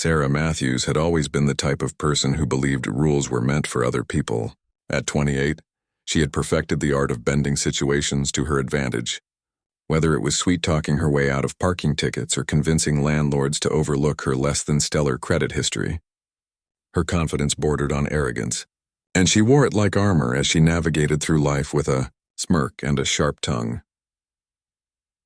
Sarah Matthews had always been the type of person who believed rules were meant for other people. At 28, she had perfected the art of bending situations to her advantage. Whether it was sweet-talking her way out of parking tickets or convincing landlords to overlook her less-than-stellar credit history, her confidence bordered on arrogance, and she wore it like armor as she navigated through life with a smirk and a sharp tongue.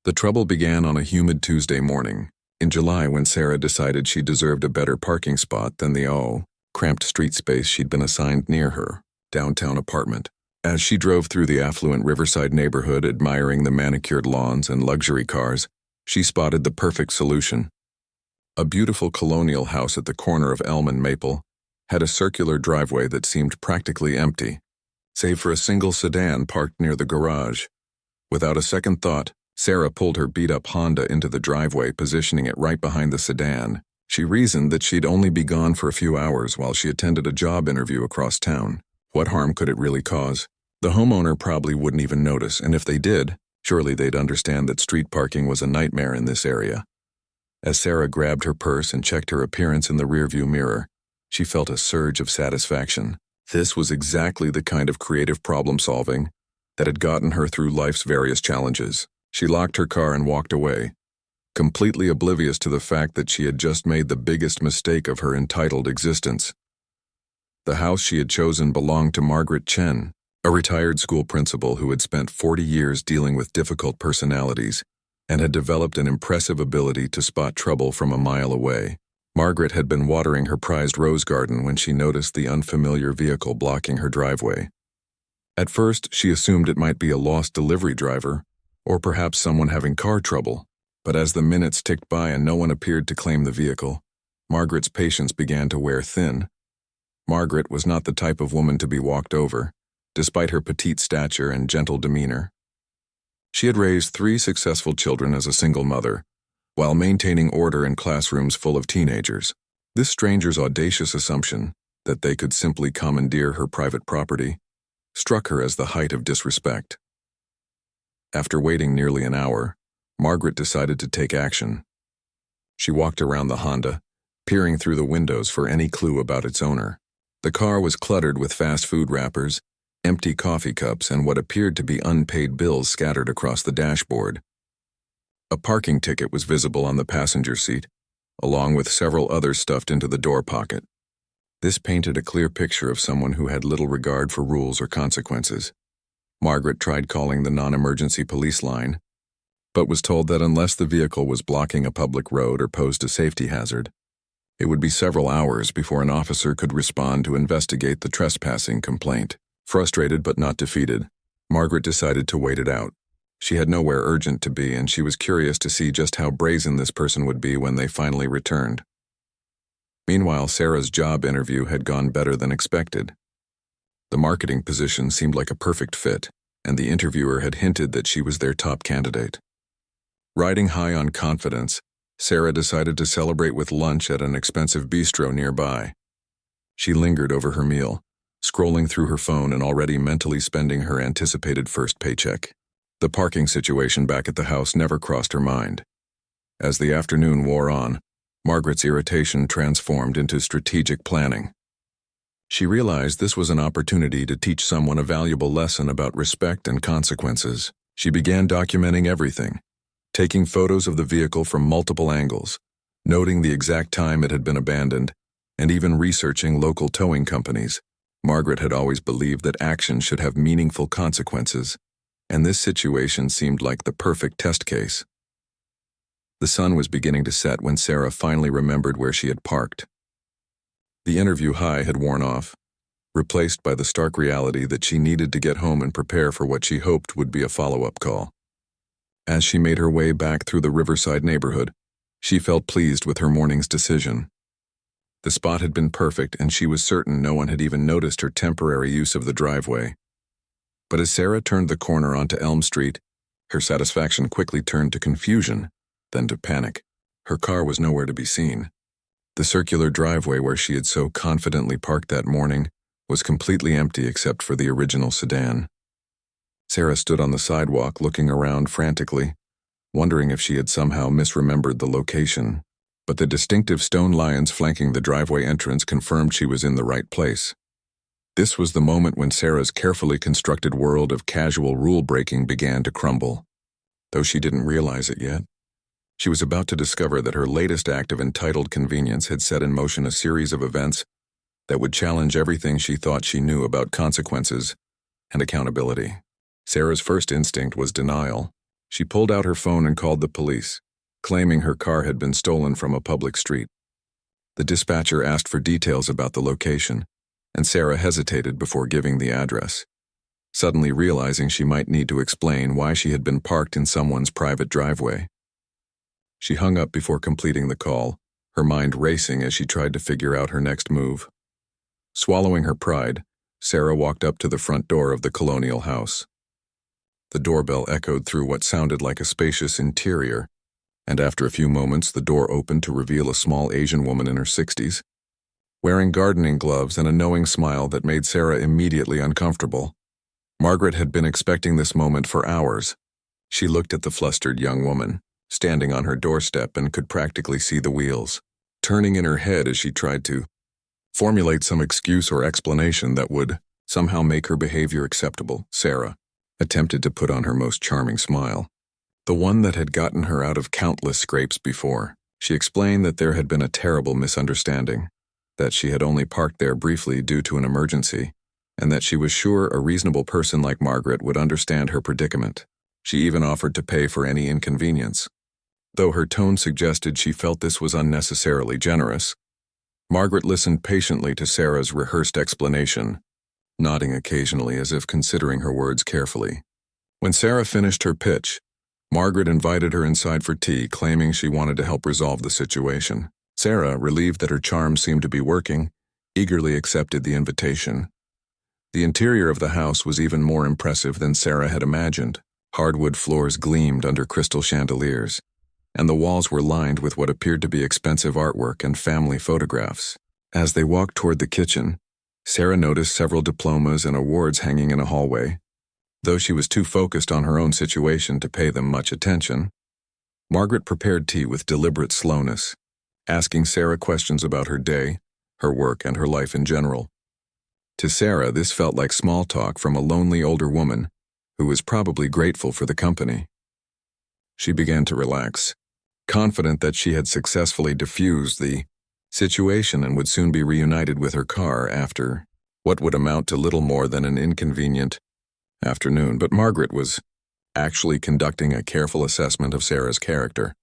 The trouble began on a humid Tuesday morning, in July, when Sarah decided she deserved a better parking spot than the cramped street space she'd been assigned near her downtown apartment. As she drove through the affluent Riverside neighborhood admiring the manicured lawns and luxury cars, she spotted the perfect solution. A beautiful colonial house at the corner of Elm and Maple had a circular driveway that seemed practically empty, save for a single sedan parked near the garage. Without a second thought, Sarah pulled her beat-up Honda into the driveway, positioning it right behind the sedan. She reasoned that she'd only be gone for a few hours while she attended a job interview across town. What harm could it really cause? The homeowner probably wouldn't even notice, and if they did, surely they'd understand that street parking was a nightmare in this area. As Sarah grabbed her purse and checked her appearance in the rearview mirror, she felt a surge of satisfaction. This was exactly the kind of creative problem-solving that had gotten her through life's various challenges. She locked her car and walked away, completely oblivious to the fact that she had just made the biggest mistake of her entitled existence. The house she had chosen belonged to Margaret Chen, a retired school principal who had spent 40 years dealing with difficult personalities and had developed an impressive ability to spot trouble from a mile away. Margaret had been watering her prized rose garden when she noticed the unfamiliar vehicle blocking her driveway. At first, she assumed it might be a lost delivery driver, or perhaps someone having car trouble, but as the minutes ticked by and no one appeared to claim the vehicle, Margaret's patience began to wear thin. Margaret was not the type of woman to be walked over, despite her petite stature and gentle demeanor. She had raised 3 successful children as a single mother, while maintaining order in classrooms full of teenagers. This stranger's audacious assumption that they could simply commandeer her private property struck her as the height of disrespect. After waiting nearly an hour, Margaret decided to take action. She walked around the Honda, peering through the windows for any clue about its owner. The car was cluttered with fast food wrappers, empty coffee cups, and what appeared to be unpaid bills scattered across the dashboard. A parking ticket was visible on the passenger seat, along with several others stuffed into the door pocket. This painted a clear picture of someone who had little regard for rules or consequences. Margaret tried calling the non-emergency police line, but was told that unless the vehicle was blocking a public road or posed a safety hazard, it would be several hours before an officer could respond to investigate the trespassing complaint. Frustrated but not defeated, Margaret decided to wait it out. She had nowhere urgent to be, and she was curious to see just how brazen this person would be when they finally returned. Meanwhile, Sarah's job interview had gone better than expected. The marketing position seemed like a perfect fit, and the interviewer had hinted that she was their top candidate. Riding high on confidence, Sarah decided to celebrate with lunch at an expensive bistro nearby. She lingered over her meal, scrolling through her phone and already mentally spending her anticipated first paycheck. The parking situation back at the house never crossed her mind. As the afternoon wore on, Margaret's irritation transformed into strategic planning. She realized this was an opportunity to teach someone a valuable lesson about respect and consequences. She began documenting everything, taking photos of the vehicle from multiple angles, noting the exact time it had been abandoned, and even researching local towing companies. Margaret had always believed that action should have meaningful consequences, and this situation seemed like the perfect test case. The sun was beginning to set when Sarah finally remembered where she had parked. The interview high had worn off, replaced by the stark reality that she needed to get home and prepare for what she hoped would be a follow-up call. As she made her way back through the Riverside neighborhood, she felt pleased with her morning's decision. The spot had been perfect, and she was certain no one had even noticed her temporary use of the driveway. But as Sarah turned the corner onto Elm Street, her satisfaction quickly turned to confusion, then to panic. Her car was nowhere to be seen. The circular driveway where she had so confidently parked that morning was completely empty except for the original sedan. Sarah stood on the sidewalk looking around frantically, wondering if she had somehow misremembered the location. but the distinctive stone lions flanking the driveway entrance confirmed she was in the right place. This was the moment when Sarah's carefully constructed world of casual rule-breaking began to crumble. Though she didn't realize it yet, she was about to discover that her latest act of entitled convenience had set in motion a series of events that would challenge everything she thought she knew about consequences and accountability. Sarah's first instinct was denial. She pulled out her phone and called the police, claiming her car had been stolen from a public street. The dispatcher asked for details about the location, and Sarah hesitated before giving the address, suddenly realizing she might need to explain why she had been parked in someone's private driveway. She hung up before completing the call, her mind racing as she tried to figure out her next move. Swallowing her pride, Sarah walked up to the front door of the colonial house. The doorbell echoed through what sounded like a spacious interior, and after a few moments the door opened to reveal a small Asian woman in her 60s, wearing gardening gloves and a knowing smile that made Sarah immediately uncomfortable. Margaret had been expecting this moment for hours. She looked at the flustered young woman, standing on her doorstep, and could practically see the wheels turning in her head as she tried to formulate some excuse or explanation that would somehow make her behavior acceptable. Sarah attempted to put on her most charming smile, the one that had gotten her out of countless scrapes before. She explained that there had been a terrible misunderstanding, that she had only parked there briefly due to an emergency, and that she was sure a reasonable person like Margaret would understand her predicament. She even offered to pay for any inconvenience. Though her tone suggested she felt this was unnecessarily generous, Margaret listened patiently to Sarah's rehearsed explanation, nodding occasionally as if considering her words carefully. When Sarah finished her pitch, Margaret invited her inside for tea, claiming she wanted to help resolve the situation. Sarah, relieved that her charm seemed to be working, eagerly accepted the invitation. The interior of the house was even more impressive than Sarah had imagined. Hardwood floors gleamed under crystal chandeliers, and the walls were lined with what appeared to be expensive artwork and family photographs. As they walked toward the kitchen, Sarah noticed several diplomas and awards hanging in a hallway. Though she was too focused on her own situation to pay them much attention, Margaret prepared tea with deliberate slowness, asking Sarah questions about her day, her work, and her life in general. To Sarah, this felt like small talk from a lonely older woman who was probably grateful for the company. She began to relax, confident that she had successfully diffused the situation and would soon be reunited with her car after what would amount to little more than an inconvenient afternoon. But Margaret was actually conducting a careful assessment of Sarah's character,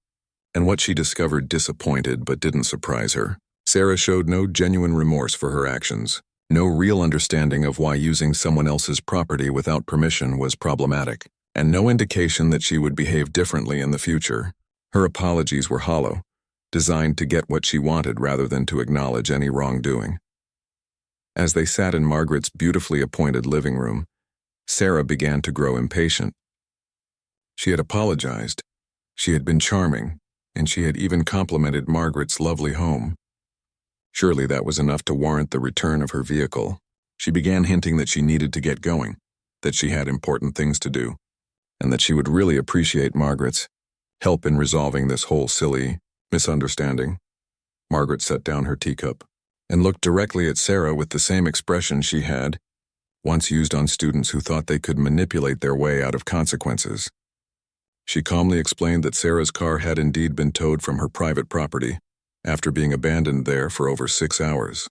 and what she discovered disappointed but didn't surprise her. Sarah showed no genuine remorse for her actions, no real understanding of why using someone else's property without permission was problematic, and no indication that she would behave differently in the future. Her apologies were hollow, designed to get what she wanted rather than to acknowledge any wrongdoing. As they sat in Margaret's beautifully appointed living room, Sarah began to grow impatient. She had apologized, she had been charming, and she had even complimented Margaret's lovely home. Surely that was enough to warrant the return of her vehicle. She began hinting that she needed to get going, that she had important things to do, and that she would really appreciate Margaret's help in resolving this whole silly misunderstanding. Margaret set down her teacup and looked directly at Sarah with the same expression she had once used on students who thought they could manipulate their way out of consequences. She calmly explained that Sarah's car had indeed been towed from her private property after being abandoned there for over 6 hours.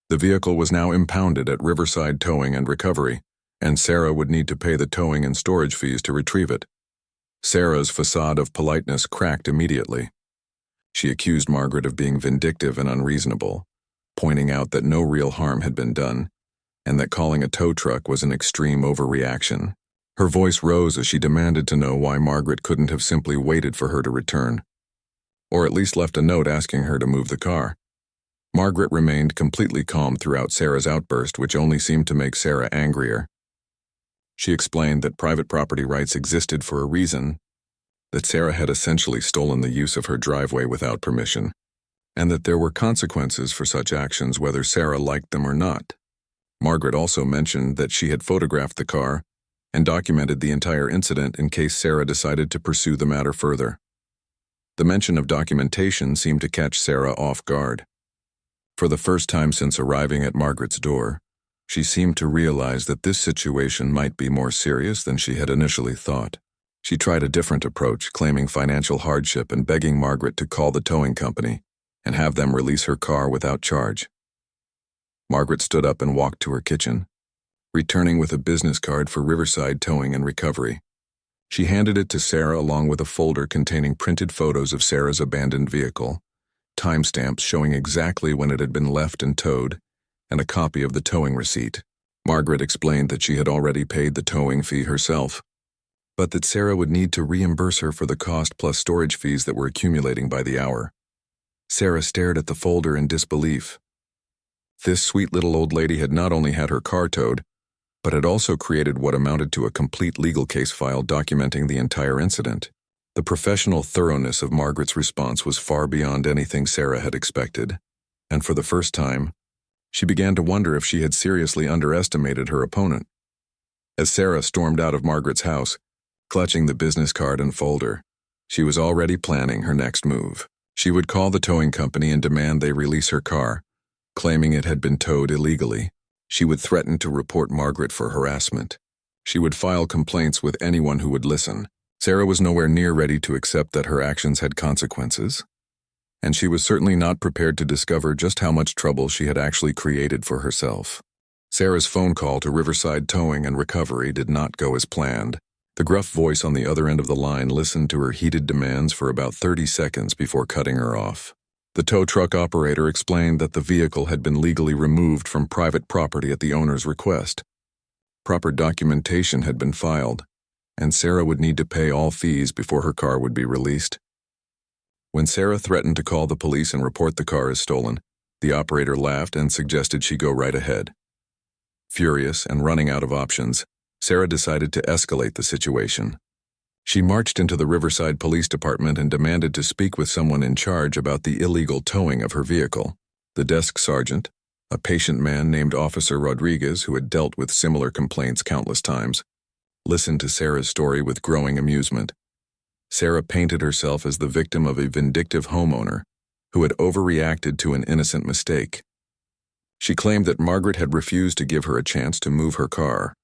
The vehicle was now impounded at Riverside Towing and Recovery, and Sarah would need to pay the towing and storage fees to retrieve it. Sarah's facade of politeness cracked immediately. She accused Margaret of being vindictive and unreasonable, pointing out that no real harm had been done, and that calling a tow truck was an extreme overreaction. Her voice rose as she demanded to know why Margaret couldn't have simply waited for her to return, or at least left a note asking her to move the car. Margaret remained completely calm throughout Sarah's outburst, which only seemed to make Sarah angrier. She explained that private property rights existed for a reason, that Sarah had essentially stolen the use of her driveway without permission, and that there were consequences for such actions whether Sarah liked them or not. Margaret also mentioned that she had photographed the car and documented the entire incident in case Sarah decided to pursue the matter further. The mention of documentation seemed to catch Sarah off guard. For the first time since arriving at Margaret's door, she seemed to realize that this situation might be more serious than she had initially thought. She tried a different approach, claiming financial hardship and begging Margaret to call the towing company and have them release her car without charge. Margaret stood up and walked to her kitchen, returning with a business card for Riverside Towing and Recovery. She handed it to Sarah along with a folder containing printed photos of Sarah's abandoned vehicle, timestamps showing exactly when it had been left and towed, and a copy of the towing receipt. Margaret explained that she had already paid the towing fee herself, but that Sarah would need to reimburse her for the cost plus storage fees that were accumulating by the hour. Sarah stared at the folder in disbelief. This sweet little old lady had not only had her car towed, but had also created what amounted to a complete legal case file documenting the entire incident. The professional thoroughness of Margaret's response was far beyond anything Sarah had expected, and for the first time, she began to wonder if she had seriously underestimated her opponent. As Sarah stormed out of Margaret's house, clutching the business card and folder, she was already planning her next move. She would call the towing company and demand they release her car, claiming it had been towed illegally. She would threaten to report Margaret for harassment. She would file complaints with anyone who would listen. Sarah was nowhere near ready to accept that her actions had consequences, and she was certainly not prepared to discover just how much trouble she had actually created for herself. Sarah's phone call to Riverside Towing and Recovery did not go as planned. The gruff voice on the other end of the line listened to her heated demands for about 30 seconds before cutting her off. The tow truck operator explained that the vehicle had been legally removed from private property at the owner's request. Proper documentation had been filed, and Sarah would need to pay all fees before her car would be released. When Sarah threatened to call the police and report the car as stolen, the operator laughed and suggested she go right ahead. Furious and running out of options, Sarah decided to escalate the situation. She marched into the Riverside Police Department and demanded to speak with someone in charge about the illegal towing of her vehicle. The desk sergeant, a patient man named Officer Rodriguez who had dealt with similar complaints countless times, listened to Sarah's story with growing amusement. Sarah painted herself as the victim of a vindictive homeowner who had overreacted to an innocent mistake. She claimed that Margaret had refused to give her a chance to move her car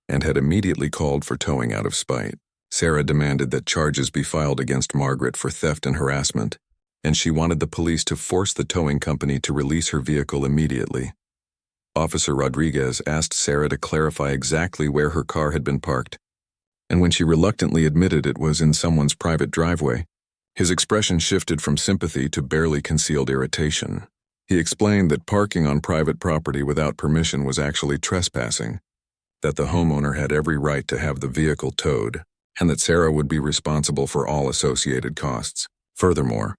and had immediately called for towing out of spite. Sarah demanded that charges be filed against Margaret for theft and harassment, and she wanted the police to force the towing company to release her vehicle immediately. Officer Rodriguez asked Sarah to clarify exactly where her car had been parked, and when she reluctantly admitted it was in someone's private driveway, his expression shifted from sympathy to barely concealed irritation. He explained that parking on private property without permission was actually trespassing, that the homeowner had every right to have the vehicle towed, and that Sarah would be responsible for all associated costs. Furthermore,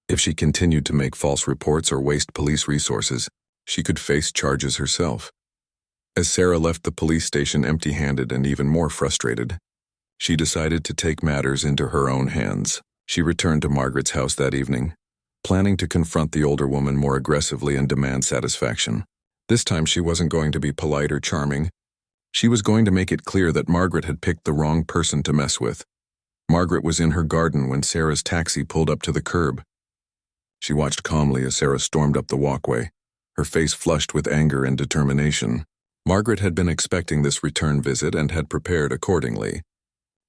if she continued to make false reports or waste police resources, she could face charges herself. As Sarah left the police station empty-handed and even more frustrated, she decided to take matters into her own hands. She returned to Margaret's house that evening, planning to confront the older woman more aggressively and demand satisfaction. This time she wasn't going to be polite or charming. She was going to make it clear that Margaret had picked the wrong person to mess with. Margaret was in her garden when Sarah's taxi pulled up to the curb. She watched calmly as Sarah stormed up the walkway, her face flushed with anger and determination. Margaret had been expecting this return visit and had prepared accordingly.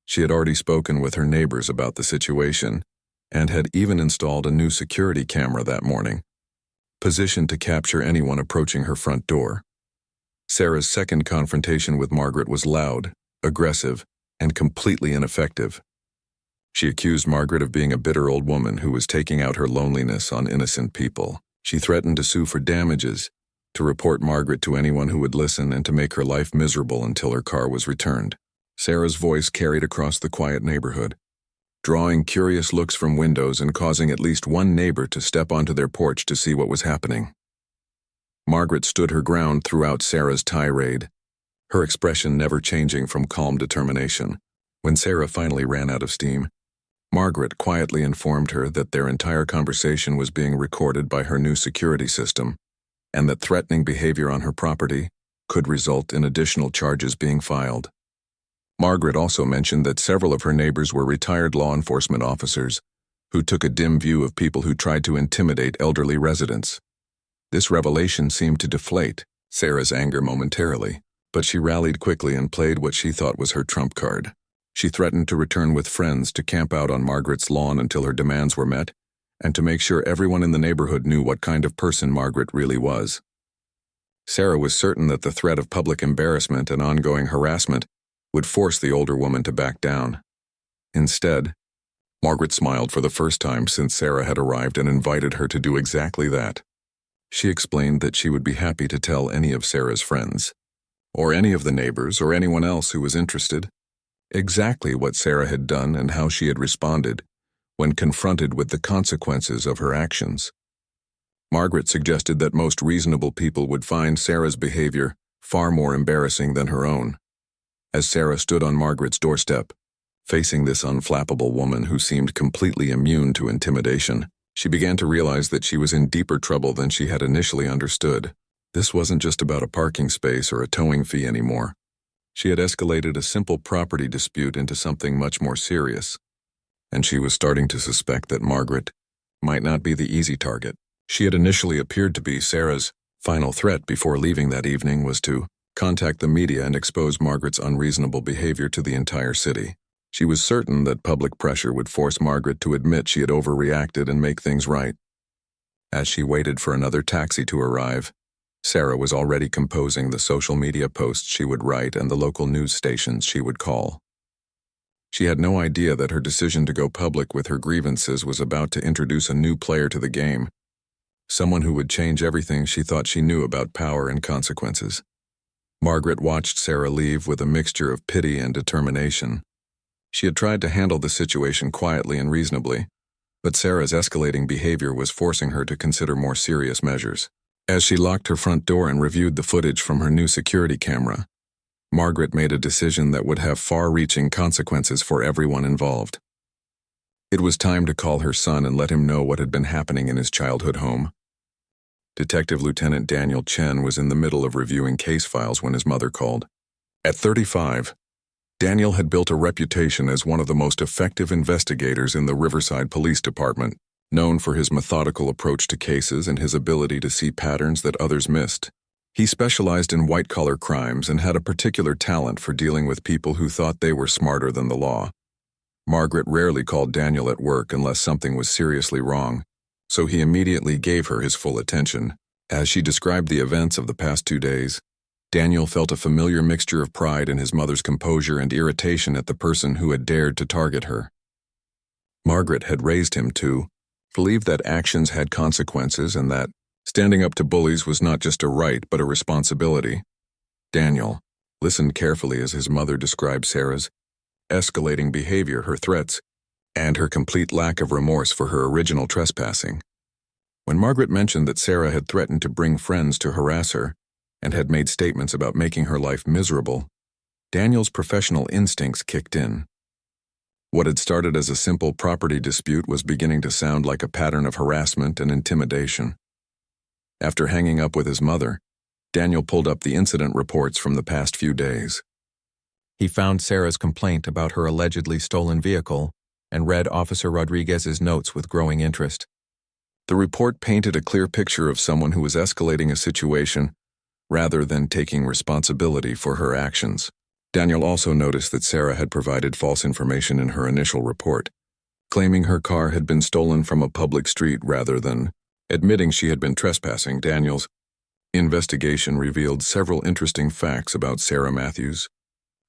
She had already spoken with her neighbors about the situation and had even installed a new security camera that morning, positioned to capture anyone approaching her front door. Sarah's second confrontation with Margaret was loud, aggressive, and completely ineffective. She accused Margaret of being a bitter old woman who was taking out her loneliness on innocent people. She threatened to sue for damages, to report Margaret to anyone who would listen, and to make her life miserable until her car was returned. Sarah's voice carried across the quiet neighborhood, drawing curious looks from windows and causing at least one neighbor to step onto their porch to see what was happening. Margaret stood her ground throughout Sarah's tirade, her expression never changing from calm determination. When Sarah finally ran out of steam, Margaret quietly informed her that their entire conversation was being recorded by her new security system, and that threatening behavior on her property could result in additional charges being filed. Margaret also mentioned that several of her neighbors were retired law enforcement officers who took a dim view of people who tried to intimidate elderly residents. This revelation seemed to deflate Sarah's anger momentarily, but she rallied quickly and played what she thought was her trump card. She threatened to return with friends to camp out on Margaret's lawn until her demands were met, and to make sure everyone in the neighborhood knew what kind of person Margaret really was. Sarah was certain that the threat of public embarrassment and ongoing harassment would force the older woman to back down. Instead, Margaret smiled for the first time since Sarah had arrived and invited her to do exactly that. She explained that she would be happy to tell any of Sarah's friends, or any of the neighbors, or anyone else who was interested, exactly what Sarah had done and how she had responded when confronted with the consequences of her actions. Margaret suggested that most reasonable people would find Sarah's behavior far more embarrassing than her own. As Sarah stood on Margaret's doorstep, facing this unflappable woman who seemed completely immune to intimidation, she began to realize that she was in deeper trouble than she had initially understood. This wasn't just about a parking space or a towing fee anymore. She had escalated a simple property dispute into something much more serious, and she was starting to suspect that Margaret might not be the easy target. She had initially appeared to be Sarah's final threat before leaving that evening was to contact the media and expose Margaret's unreasonable behavior to the entire city. She was certain that public pressure would force Margaret to admit she had overreacted and make things right. As she waited for another taxi to arrive, Sarah was already composing the social media posts she would write and the local news stations she would call. She had no idea that her decision to go public with her grievances was about to introduce a new player to the game, someone who would change everything she thought she knew about power and consequences. Margaret watched Sarah leave with a mixture of pity and determination. She had tried to handle the situation quietly and reasonably, but Sarah's escalating behavior was forcing her to consider more serious measures. As she locked her front door and reviewed the footage from her new security camera, Margaret made a decision that would have far-reaching consequences for everyone involved. It was time to call her son and let him know what had been happening in his childhood home. Detective Lieutenant Daniel Chen was in the middle of reviewing case files when his mother called. At 35, Daniel had built a reputation as one of the most effective investigators in the Riverside Police Department, known for his methodical approach to cases and his ability to see patterns that others missed. He specialized in white-collar crimes and had a particular talent for dealing with people who thought they were smarter than the law. Margaret rarely called Daniel at work unless something was seriously wrong, so he immediately gave her his full attention. As she described the events of the past 2 days, Daniel felt a familiar mixture of pride in his mother's composure and irritation at the person who had dared to target her. Margaret had raised him to believe that actions had consequences and that standing up to bullies was not just a right but a responsibility. Daniel listened carefully as his mother described Sarah's escalating behavior, her threats, and her complete lack of remorse for her original trespassing. When Margaret mentioned that Sarah had threatened to bring friends to harass her and had made statements about making her life miserable, Daniel's professional instincts kicked in. What had started as a simple property dispute was beginning to sound like a pattern of harassment and intimidation. After hanging up with his mother, Daniel pulled up the incident reports from the past few days. He found Sarah's complaint about her allegedly stolen vehicle and read Officer Rodriguez's notes with growing interest. The report painted a clear picture of someone who was escalating a situation rather than taking responsibility for her actions. Daniel also noticed that Sarah had provided false information in her initial report, claiming her car had been stolen from a public street rather than admitting she had been trespassing. Daniel's investigation revealed several interesting facts about Sarah Matthews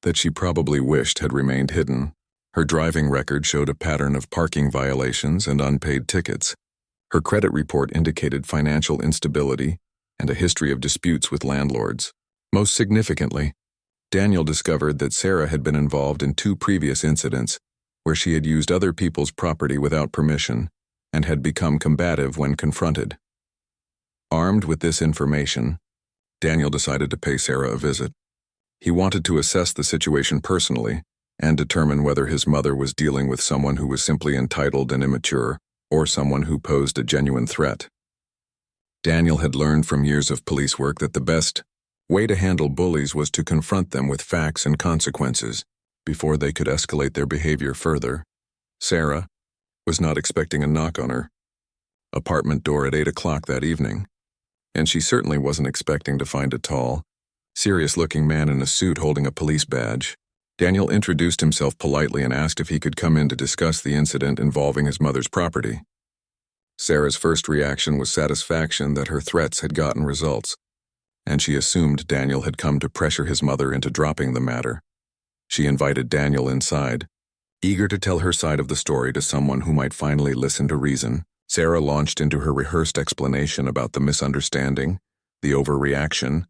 that she probably wished had remained hidden. Her driving record showed a pattern of parking violations and unpaid tickets. Her credit report indicated financial instability and a history of disputes with landlords. Most significantly, Daniel discovered that Sarah had been involved in 2 previous incidents where she had used other people's property without permission and had become combative when confronted. Armed with this information, Daniel decided to pay Sarah a visit. He wanted to assess the situation personally and determine whether his mother was dealing with someone who was simply entitled and immature or someone who posed a genuine threat. Daniel had learned from years of police work that the best way to handle bullies was to confront them with facts and consequences before they could escalate their behavior further. Sarah, was not expecting a knock on her apartment door at 8 o'clock that evening, and she certainly wasn't expecting to find a tall, serious-looking man in a suit holding a police badge. Daniel introduced himself politely and asked if he could come in to discuss the incident involving his mother's property. Sarah's first reaction was satisfaction that her threats had gotten results, and she assumed Daniel had come to pressure his mother into dropping the matter. She invited Daniel inside, eager to tell her side of the story to someone who might finally listen to reason. Sarah launched into her rehearsed explanation about the misunderstanding, the overreaction,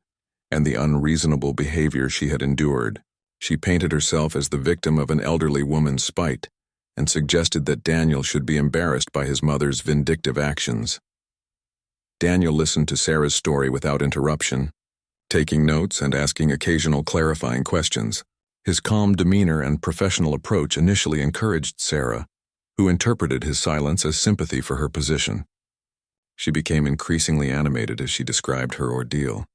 and the unreasonable behavior she had endured. She painted herself as the victim of an elderly woman's spite and suggested that Daniel should be embarrassed by his mother's vindictive actions. Daniel listened to Sarah's story without interruption, taking notes and asking occasional clarifying questions. His calm demeanor and professional approach initially encouraged Sarah, who interpreted his silence as sympathy for her position. She became increasingly animated as she described her ordeal,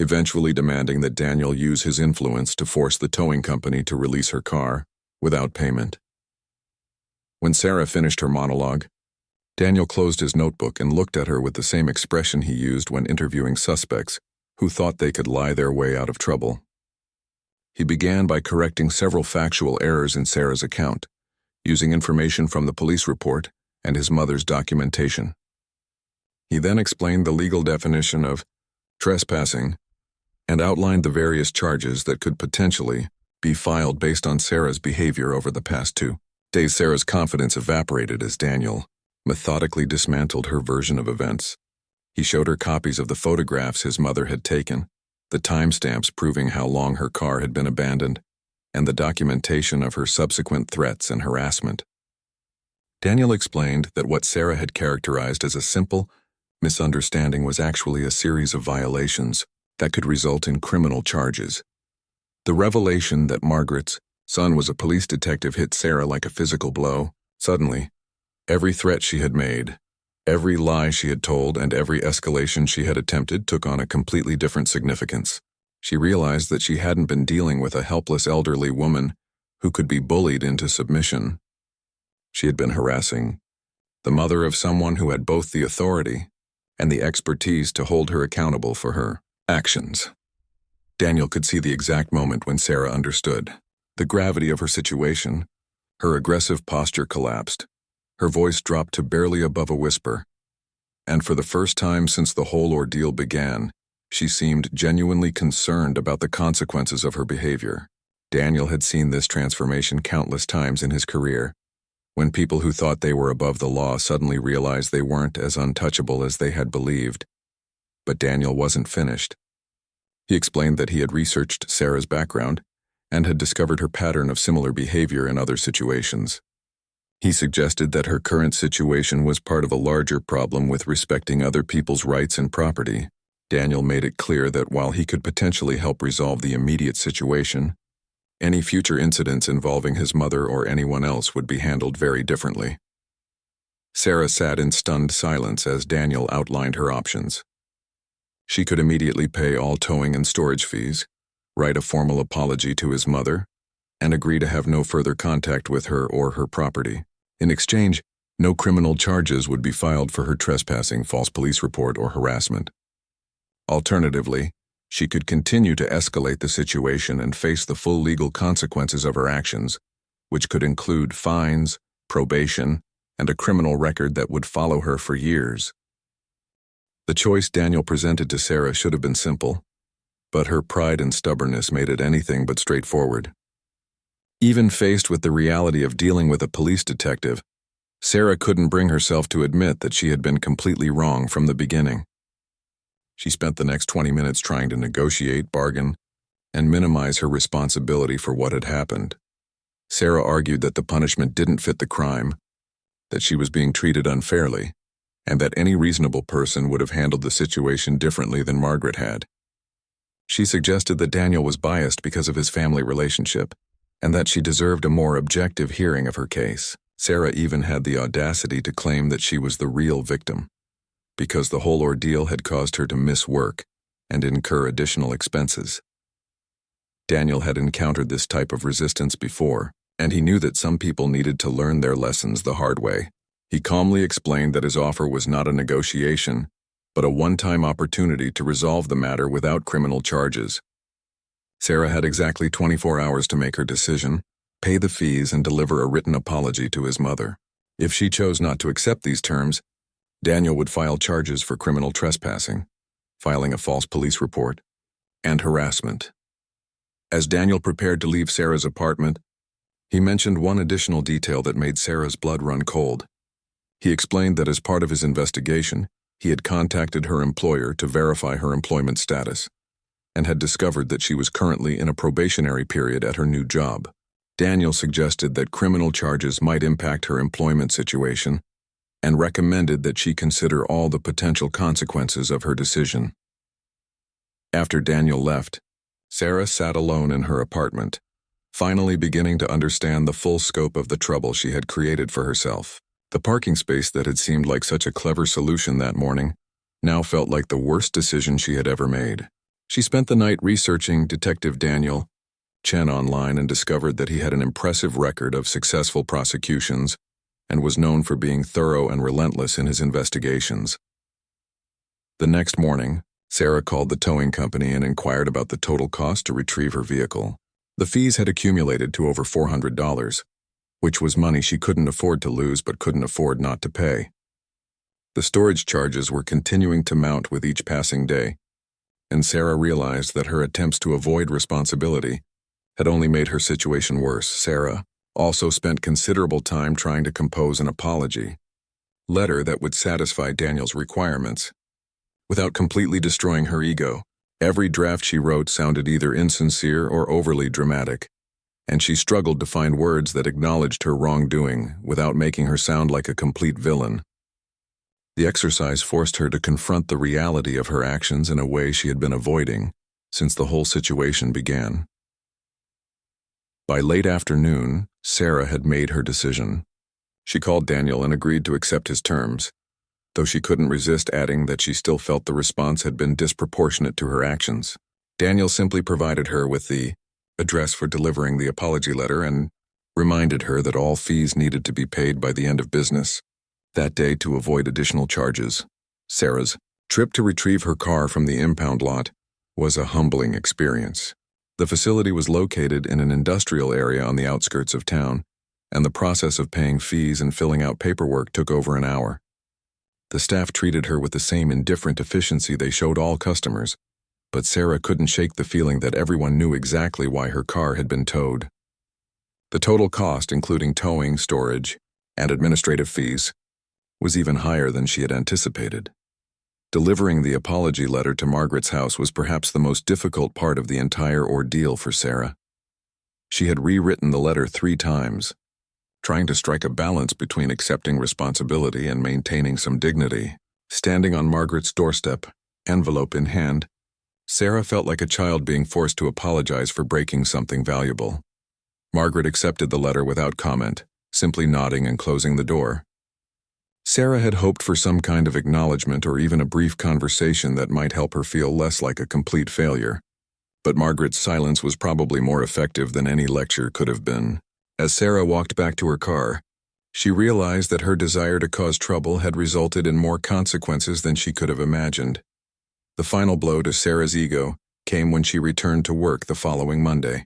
eventually demanding that Daniel use his influence to force the towing company to release her car without payment. When Sarah finished her monologue, Daniel closed his notebook and looked at her with the same expression he used when interviewing suspects who thought they could lie their way out of trouble. He began by correcting several factual errors in Sarah's account, using information from the police report and his mother's documentation. He then explained the legal definition of trespassing and outlined the various charges that could potentially be filed based on Sarah's behavior over the past 2 days. Sarah's confidence evaporated as Daniel methodically dismantled her version of events. He showed her copies of the photographs his mother had taken, the timestamps proving how long her car had been abandoned, and the documentation of her subsequent threats and harassment. Daniel explained that what Sarah had characterized as a simple misunderstanding was actually a series of violations that could result in criminal charges. The revelation that Margaret's son was a police detective hit Sarah like a physical blow. Suddenly, every threat she had made, every lie she had told, and every escalation she had attempted took on a completely different significance. She realized that she hadn't been dealing with a helpless elderly woman who could be bullied into submission. She had been harassing the mother of someone who had both the authority and the expertise to hold her accountable for her actions. Daniel could see the exact moment when Sarah understood the gravity of her situation. Her aggressive posture collapsed. Her voice dropped to barely above a whisper, and for the first time since the whole ordeal began, she seemed genuinely concerned about the consequences of her behavior. Daniel had seen this transformation countless times in his career, when people who thought they were above the law suddenly realized they weren't as untouchable as they had believed. But Daniel wasn't finished. He explained that he had researched Sarah's background and had discovered her pattern of similar behavior in other situations. He suggested that her current situation was part of a larger problem with respecting other people's rights and property. Daniel made it clear that while he could potentially help resolve the immediate situation, any future incidents involving his mother or anyone else would be handled very differently. Sarah sat in stunned silence as Daniel outlined her options. She could immediately pay all towing and storage fees, write a formal apology to his mother, and agree to have no further contact with her or her property. In exchange, no criminal charges would be filed for her trespassing, false police report, or harassment. Alternatively, she could continue to escalate the situation and face the full legal consequences of her actions, which could include fines, probation, and a criminal record that would follow her for years. The choice Daniel presented to Sarah should have been simple, but her pride and stubbornness made it anything but straightforward. Even faced with the reality of dealing with a police detective, Sarah couldn't bring herself to admit that she had been completely wrong from the beginning. She spent the next 20 minutes trying to negotiate, bargain, and minimize her responsibility for what had happened. Sarah argued that the punishment didn't fit the crime, that she was being treated unfairly, and that any reasonable person would have handled the situation differently than Margaret had. She suggested that Daniel was biased because of his family relationship, and that she deserved a more objective hearing of her case. Sarah even had the audacity to claim that she was the real victim, because the whole ordeal had caused her to miss work and incur additional expenses. Daniel had encountered this type of resistance before, and he knew that some people needed to learn their lessons the hard way. He calmly explained that his offer was not a negotiation, but a one-time opportunity to resolve the matter without criminal charges. Sarah had exactly 24 hours to make her decision, pay the fees, and deliver a written apology to his mother. If she chose not to accept these terms, Daniel would file charges for criminal trespassing, filing a false police report, and harassment. As Daniel prepared to leave Sarah's apartment, he mentioned one additional detail that made Sarah's blood run cold. He explained that as part of his investigation, he had contacted her employer to verify her employment status, and had discovered that she was currently in a probationary period at her new job. Daniel suggested that criminal charges might impact her employment situation, and recommended that she consider all the potential consequences of her decision. After Daniel left, Sarah sat alone in her apartment, finally beginning to understand the full scope of the trouble she had created for herself. The parking space that had seemed like such a clever solution that morning now felt like the worst decision she had ever made. She spent the night researching Detective Daniel Chen online and discovered that he had an impressive record of successful prosecutions and was known for being thorough and relentless in his investigations. The next morning, Sarah called the towing company and inquired about the total cost to retrieve her vehicle. The fees had accumulated to over $400, which was money she couldn't afford to lose but couldn't afford not to pay. The storage charges were continuing to mount with each passing day, and Sarah realized that her attempts to avoid responsibility had only made her situation worse. Sarah also spent considerable time trying to compose an apology letter that would satisfy Daniel's requirements, without completely destroying her ego. Every draft she wrote sounded either insincere or overly dramatic, and she struggled to find words that acknowledged her wrongdoing without making her sound like a complete villain. The exercise forced her to confront the reality of her actions in a way she had been avoiding since the whole situation began. By late afternoon, Sarah had made her decision. She called Daniel and agreed to accept his terms, though she couldn't resist adding that she still felt the response had been disproportionate to her actions. Daniel simply provided her with the address for delivering the apology letter and reminded her that all fees needed to be paid by the end of business that day to avoid additional charges. Sarah's trip to retrieve her car from the impound lot was a humbling experience. The facility was located in an industrial area on the outskirts of town, and the process of paying fees and filling out paperwork took over an hour. The staff treated her with the same indifferent efficiency they showed all customers, but Sarah couldn't shake the feeling that everyone knew exactly why her car had been towed. The total cost, including towing, storage, and administrative fees, was even higher than she had anticipated. Delivering the apology letter to Margaret's house was perhaps the most difficult part of the entire ordeal for Sarah. She had rewritten the letter 3 times, trying to strike a balance between accepting responsibility and maintaining some dignity. Standing on Margaret's doorstep, envelope in hand, Sarah felt like a child being forced to apologize for breaking something valuable. Margaret accepted the letter without comment, simply nodding and closing the door. Sarah had hoped for some kind of acknowledgement or even a brief conversation that might help her feel less like a complete failure. But Margaret's silence was probably more effective than any lecture could have been. As Sarah walked back to her car, she realized that her desire to cause trouble had resulted in more consequences than she could have imagined. The final blow to Sarah's ego came when she returned to work the following Monday.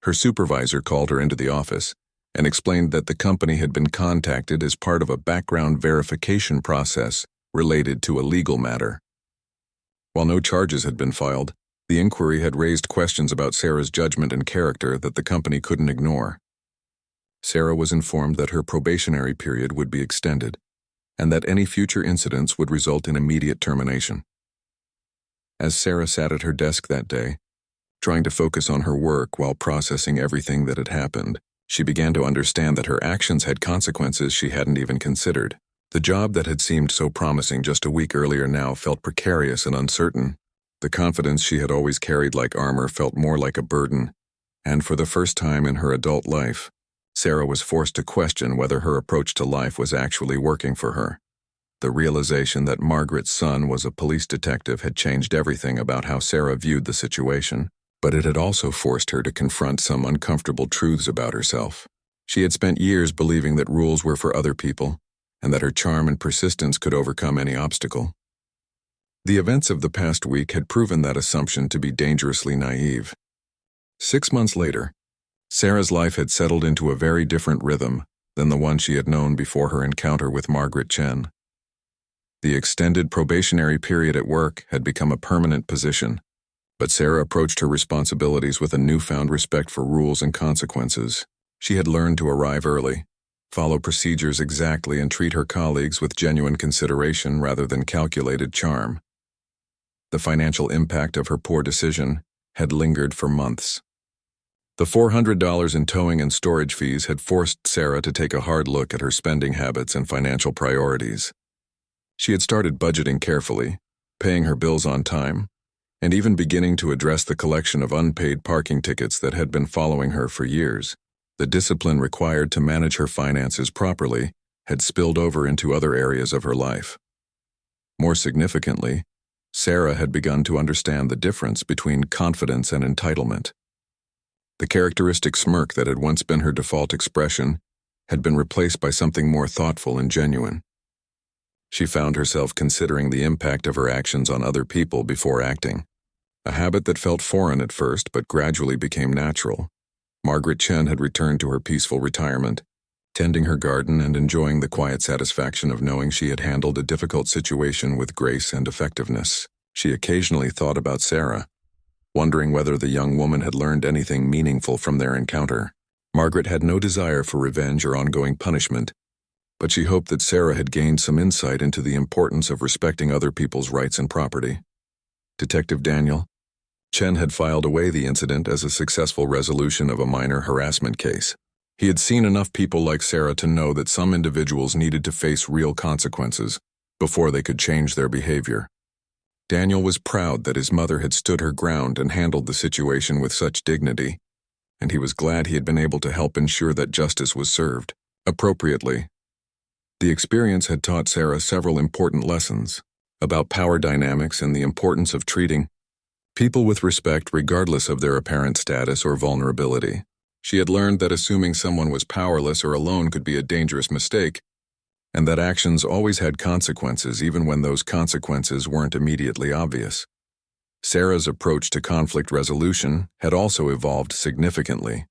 Her supervisor called her into the office and explained that the company had been contacted as part of a background verification process related to a legal matter. While no charges had been filed, the inquiry had raised questions about Sarah's judgment and character that the company couldn't ignore. Sarah was informed that her probationary period would be extended, and that any future incidents would result in immediate termination. As Sarah sat at her desk that day, trying to focus on her work while processing everything that had happened, she began to understand that her actions had consequences she hadn't even considered. The job that had seemed so promising just a week earlier now felt precarious and uncertain. The confidence she had always carried like armor felt more like a burden, and for the first time in her adult life, Sarah was forced to question whether her approach to life was actually working for her. The realization that Margaret's son was a police detective had changed everything about how Sarah viewed the situation. but it had also forced her to confront some uncomfortable truths about herself. She had spent years believing that rules were for other people, and that her charm and persistence could overcome any obstacle. The events of the past week had proven that assumption to be dangerously naive. 6 months later, Sarah's life had settled into a very different rhythm than the one she had known before her encounter with Margaret Chen. The extended probationary period at work had become a permanent position, but Sarah approached her responsibilities with a newfound respect for rules and consequences. She had learned to arrive early, follow procedures exactly, and treat her colleagues with genuine consideration rather than calculated charm. The financial impact of her poor decision had lingered for months. The $400 in towing and storage fees had forced Sarah to take a hard look at her spending habits and financial priorities. She had started budgeting carefully, paying her bills on time, and even beginning to address the collection of unpaid parking tickets that had been following her for years. The discipline required to manage her finances properly had spilled over into other areas of her life. More significantly, Sarah had begun to understand the difference between confidence and entitlement. The characteristic smirk that had once been her default expression had been replaced by something more thoughtful and genuine. She found herself considering the impact of her actions on other people before acting, a habit that felt foreign at first but gradually became natural. Margaret Chen had returned to her peaceful retirement, tending her garden and enjoying the quiet satisfaction of knowing she had handled a difficult situation with grace and effectiveness. She occasionally thought about Sarah, wondering whether the young woman had learned anything meaningful from their encounter. Margaret had no desire for revenge or ongoing punishment, but she hoped that Sarah had gained some insight into the importance of respecting other people's rights and property. Detective Daniel Chen had filed away the incident as a successful resolution of a minor harassment case. He had seen enough people like Sarah to know that some individuals needed to face real consequences before they could change their behavior. Daniel was proud that his mother had stood her ground and handled the situation with such dignity, and he was glad he had been able to help ensure that justice was served appropriately. The experience had taught Sarah several important lessons about power dynamics and the importance of treating people with respect regardless of their apparent status or vulnerability. She had learned that assuming someone was powerless or alone could be a dangerous mistake, and that actions always had consequences even when those consequences weren't immediately obvious. Sarah's approach to conflict resolution had also evolved significantly.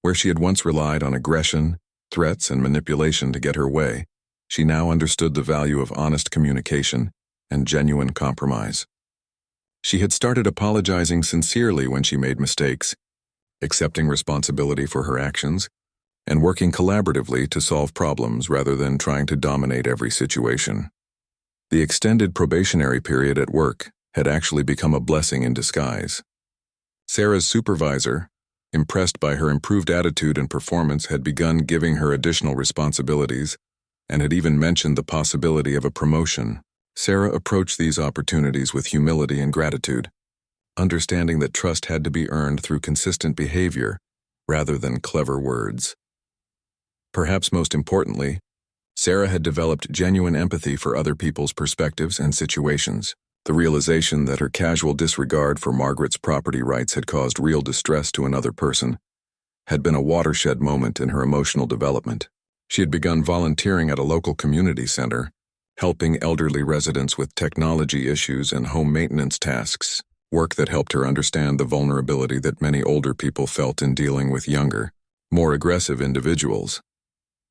Where she had once relied on aggression, threats, and manipulation to get her way, she now understood the value of honest communication and genuine compromise. She had started apologizing sincerely when she made mistakes, accepting responsibility for her actions, and working collaboratively to solve problems rather than trying to dominate every situation. The extended probationary period at work had actually become a blessing in disguise. Sarah's supervisor, impressed by her improved attitude and performance, had begun giving her additional responsibilities and had even mentioned the possibility of a promotion. Sarah approached these opportunities with humility and gratitude, understanding that trust had to be earned through consistent behavior rather than clever words. Perhaps most importantly, Sarah had developed genuine empathy for other people's perspectives and situations. The realization that her casual disregard for Margaret's property rights had caused real distress to another person had been a watershed moment in her emotional development. She had begun volunteering at a local community center, helping elderly residents with technology issues and home maintenance tasks, work that helped her understand the vulnerability that many older people felt in dealing with younger, more aggressive individuals.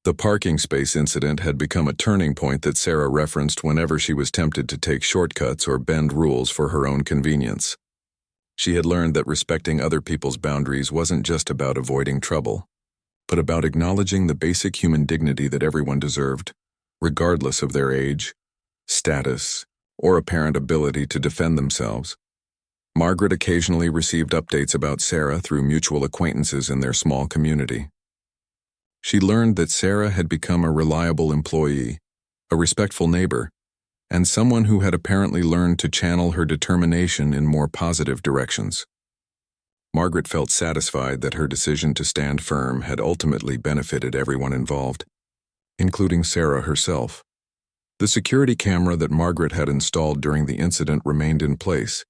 The parking space incident had become a turning point that Sarah referenced whenever she was tempted to take shortcuts or bend rules for her own convenience. She had learned that respecting other people's boundaries wasn't just about avoiding trouble, but about acknowledging the basic human dignity that everyone deserved, regardless of their age, status, or apparent ability to defend themselves. Margaret occasionally received updates about Sarah through mutual acquaintances in their small community. She learned that Sarah had become a reliable employee, a respectful neighbor, and someone who had apparently learned to channel her determination in more positive directions. Margaret felt satisfied that her decision to stand firm had ultimately benefited everyone involved, including Sarah herself. The security camera that Margaret had installed during the incident remained in place,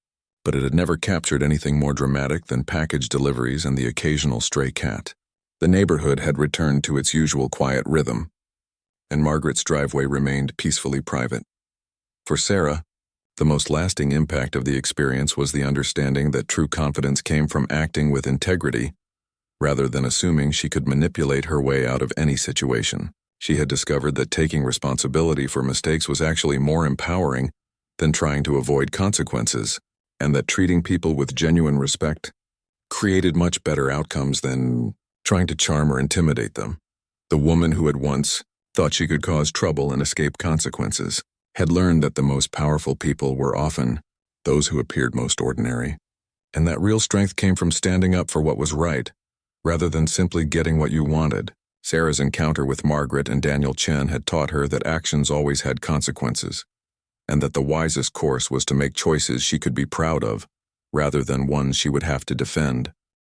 but it had never captured anything more dramatic than package deliveries and the occasional stray cat. The neighborhood had returned to its usual quiet rhythm, and Margaret's driveway remained peacefully private. For Sarah, the most lasting impact of the experience was the understanding that true confidence came from acting with integrity, rather than assuming she could manipulate her way out of any situation. She had discovered that taking responsibility for mistakes was actually more empowering than trying to avoid consequences, and that treating people with genuine respect created much better outcomes than trying to charm or intimidate them. The woman who had once thought she could cause trouble and escape consequences had learned that the most powerful people were often those who appeared most ordinary, and that real strength came from standing up for what was right, rather than simply getting what you wanted. Sarah's encounter with Margaret and Daniel Chen had taught her that actions always had consequences, and that the wisest course was to make choices she could be proud of, rather than ones she would have to defend.